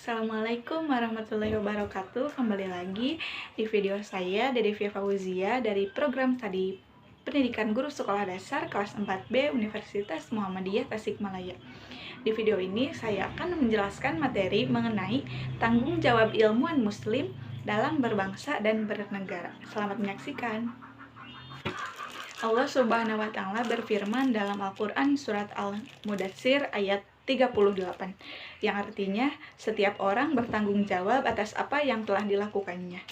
Assalamualaikum warahmatullahi wabarakatuh. Kembali lagi di video saya Dedevia Fauzia dari program Studi Pendidikan Guru Sekolah Dasar kelas 4B Universitas Muhammadiyah Tasikmalaya. Di video ini saya akan menjelaskan materi mengenai tanggung jawab ilmuwan muslim dalam berbangsa dan bernegara. Selamat menyaksikan. Allah Subhanahu wa Ta'ala berfirman dalam Al-Quran surat Al-Mudatsir ayat 38, yang artinya setiap orang bertanggung jawab atas apa yang telah dilakukannya.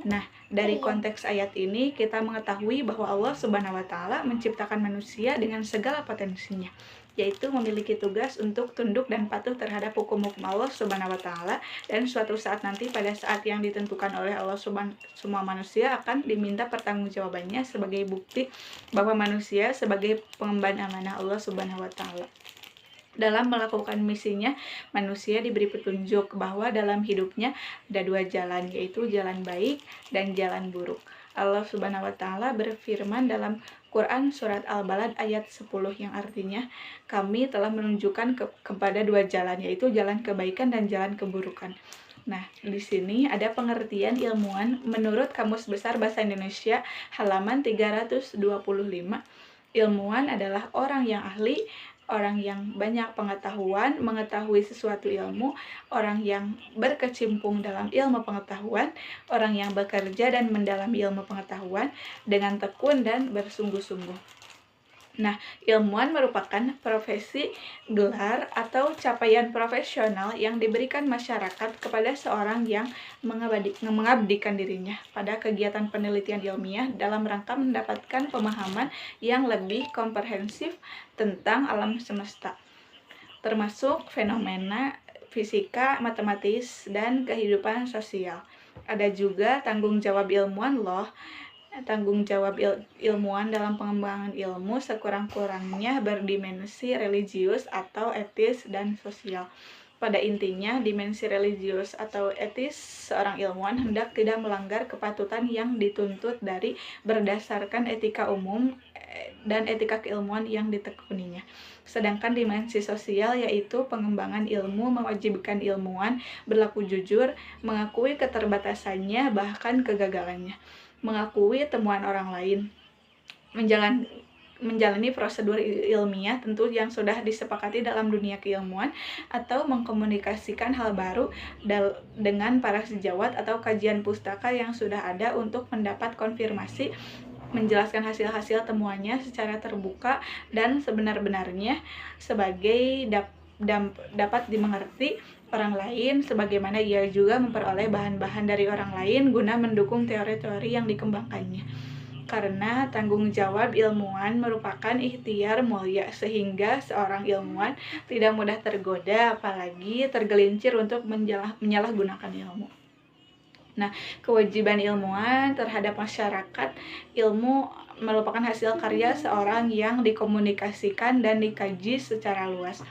Nah, dari konteks ayat ini kita mengetahui bahwa Allah Subhanahu wa Ta'ala menciptakan manusia dengan segala potensinya, yaitu memiliki tugas untuk tunduk dan patuh terhadap hukum-hukum Allah Subhanahu wa Ta'ala, dan suatu saat nanti pada saat yang ditentukan oleh Allah semua manusia akan diminta pertanggungjawabannya sebagai bukti bahwa manusia sebagai pengemban amanah Allah Subhanahu wa Ta'ala. Dalam melakukan misinya, manusia diberi petunjuk bahwa dalam hidupnya ada dua jalan, yaitu jalan baik dan jalan buruk. Allah Subhanahu wa Ta'ala berfirman dalam Quran surat Al-Balad ayat 10, yang artinya kami telah menunjukkan kepada dua jalan, yaitu jalan kebaikan dan jalan keburukan. Nah, di sini ada pengertian ilmuwan menurut Kamus Besar Bahasa Indonesia halaman 325. Ilmuwan adalah orang yang ahli, orang yang banyak pengetahuan, mengetahui sesuatu ilmu, orang yang berkecimpung dalam ilmu pengetahuan, orang yang bekerja dan mendalami ilmu pengetahuan dengan tekun dan bersungguh-sungguh. Nah, ilmuwan merupakan profesi, gelar, atau capaian profesional yang diberikan masyarakat kepada seorang yang mengabdikan dirinya pada kegiatan penelitian ilmiah dalam rangka mendapatkan pemahaman yang lebih komprehensif tentang alam semesta, termasuk fenomena fisika, matematis, dan kehidupan sosial. Ada juga tanggung jawab ilmuwan loh. Tanggung jawab ilmuwan dalam pengembangan ilmu sekurang-kurangnya berdimensi religius atau etis dan sosial. Pada intinya, dimensi religius atau etis seorang ilmuwan hendak tidak melanggar kepatutan yang dituntut dari berdasarkan etika umum dan etika keilmuan yang ditekuninya. Sedangkan dimensi sosial yaitu pengembangan ilmu mewajibkan ilmuwan berlaku jujur, mengakui keterbatasannya bahkan kegagalannya, mengakui temuan orang lain, menjalani prosedur ilmiah tentu yang sudah disepakati dalam dunia keilmuan, atau mengkomunikasikan hal baru dengan para sejawat atau kajian pustaka yang sudah ada untuk mendapat konfirmasi, menjelaskan hasil-hasil temuannya secara terbuka dan sebenar-benarnya sebagai dapat dimengerti orang lain, sebagaimana ia juga memperoleh bahan-bahan dari orang lain guna mendukung teori-teori yang dikembangkannya. Karena tanggung jawab ilmuwan merupakan ikhtiar mulia, sehingga seorang ilmuwan tidak mudah tergoda apalagi tergelincir untuk menyalahgunakan ilmu. Nah, kewajiban ilmuwan terhadap masyarakat, ilmu merupakan hasil karya seorang yang dikomunikasikan dan dikaji secara luas.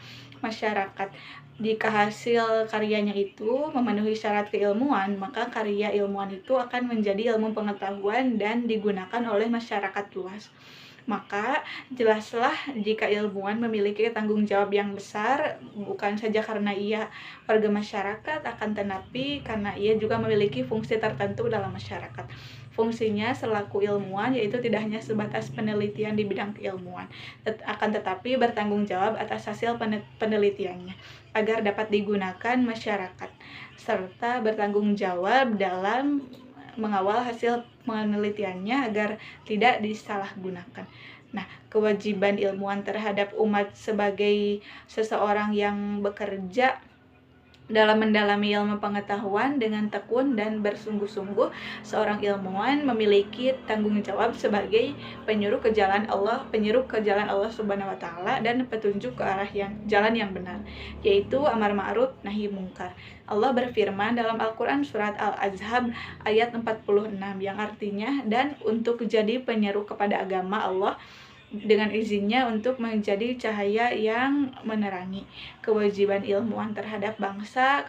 Masyarakat, jika hasil karyanya itu memenuhi syarat keilmuan, maka karya ilmuwan itu akan menjadi ilmu pengetahuan dan digunakan oleh masyarakat luas. Maka jelaslah jika ilmuwan memiliki tanggung jawab yang besar, bukan saja karena ia warga masyarakat, akan tetapi karena ia juga memiliki fungsi tertentu dalam masyarakat. Fungsinya selaku ilmuwan yaitu tidak hanya sebatas penelitian di bidang keilmuan, akan tetapi bertanggung jawab atas hasil penelitiannya agar dapat digunakan masyarakat, serta bertanggung jawab dalam mengawal hasil penelitiannya agar tidak disalahgunakan. Nah, kewajiban ilmuwan terhadap umat sebagai seseorang yang bekerja dalam mendalami ilmu pengetahuan dengan tekun dan bersungguh-sungguh, seorang ilmuwan memiliki tanggung jawab sebagai penyuruh ke jalan Allah Subhanahu wa Ta'ala dan petunjuk ke arah jalan yang benar, yaitu amar ma'ruf nahi mungkar. Allah berfirman dalam Al-Quran surat Al-Ahzab ayat 46, yang artinya, dan untuk jadi penyeru kepada agama Allah dengan izinnya untuk menjadi cahaya yang menerangi. Kewajiban ilmuwan terhadap bangsa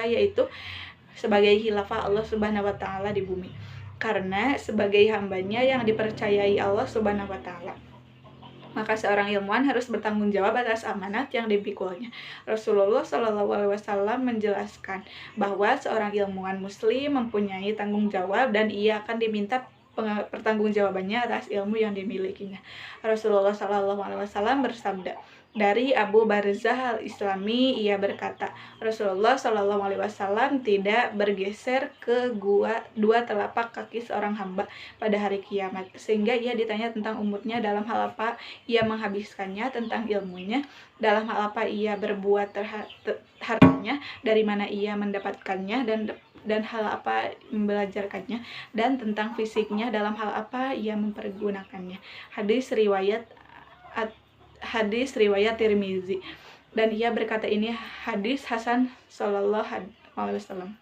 yaitu sebagai khilafah Allah Subhanahu wa Ta'ala di bumi, karena sebagai hambanya yang dipercayai Allah Subhanahu wa Ta'ala. maka seorang ilmuwan harus bertanggung jawab atas amanat yang dipikulnya. Rasulullah Shallallahu Alaihi Wasallam menjelaskan bahwa seorang ilmuwan muslim mempunyai tanggung jawab dan ia akan diminta pertanggungjawabannya atas ilmu yang dimilikinya. Rasulullah Shallallahu Alaihi Wasallam bersabda, dari Abu Barzah Al-Islami, ia berkata, Rasulullah Shallallahu Alaihi Wasallam tidak bergeser ke dua telapak kaki seorang hamba pada hari kiamat, sehingga ia ditanya tentang umurnya, dalam hal apa ia menghabiskannya, tentang ilmunya, dalam hal apa ia berbuat hartanya, dari mana ia mendapatkannya, dan hal apa membelajarkannya, dan tentang fisiknya, dalam hal apa ia mempergunakannya. Hadis riwayat Tirmizi. Dan ia berkata, ini hadis hasan sallallahu alaihi wasallam.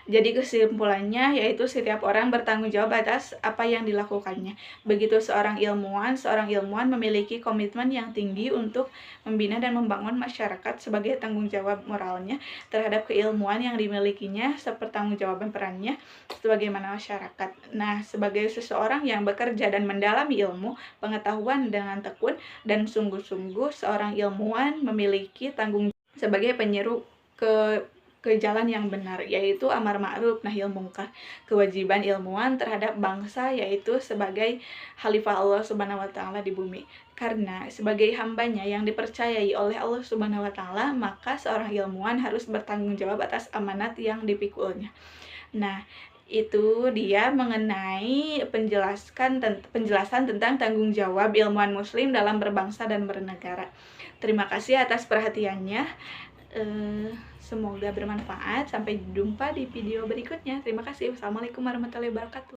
Jadi kesimpulannya yaitu setiap orang bertanggung jawab atas apa yang dilakukannya. Begitu seorang ilmuwan memiliki komitmen yang tinggi untuk membina dan membangun masyarakat sebagai tanggung jawab moralnya terhadap keilmuan yang dimilikinya, sepertanggungjawaban perannya sebagaimana masyarakat. Nah, sebagai seseorang yang bekerja dan mendalami ilmu pengetahuan dengan tekun dan sungguh-sungguh, seorang ilmuwan memiliki tanggung jawab sebagai penyeru ke jalan yang benar, yaitu amar ma'ruf nahi mungkar. Kewajiban ilmuwan terhadap bangsa yaitu sebagai khalifah Allah Subhanahu wa taala di bumi. Karena sebagai hambanya yang dipercayai oleh Allah Subhanahu wa taala, maka seorang ilmuwan harus bertanggung jawab atas amanat yang dipikulnya. Nah, itu dia mengenai penjelasan tentang tanggung jawab ilmuwan muslim dalam berbangsa dan bernegara. Terima kasih atas perhatiannya. Semoga bermanfaat. Sampai jumpa di video berikutnya. Terima kasih. Wassalamualaikum warahmatullahi wabarakatuh.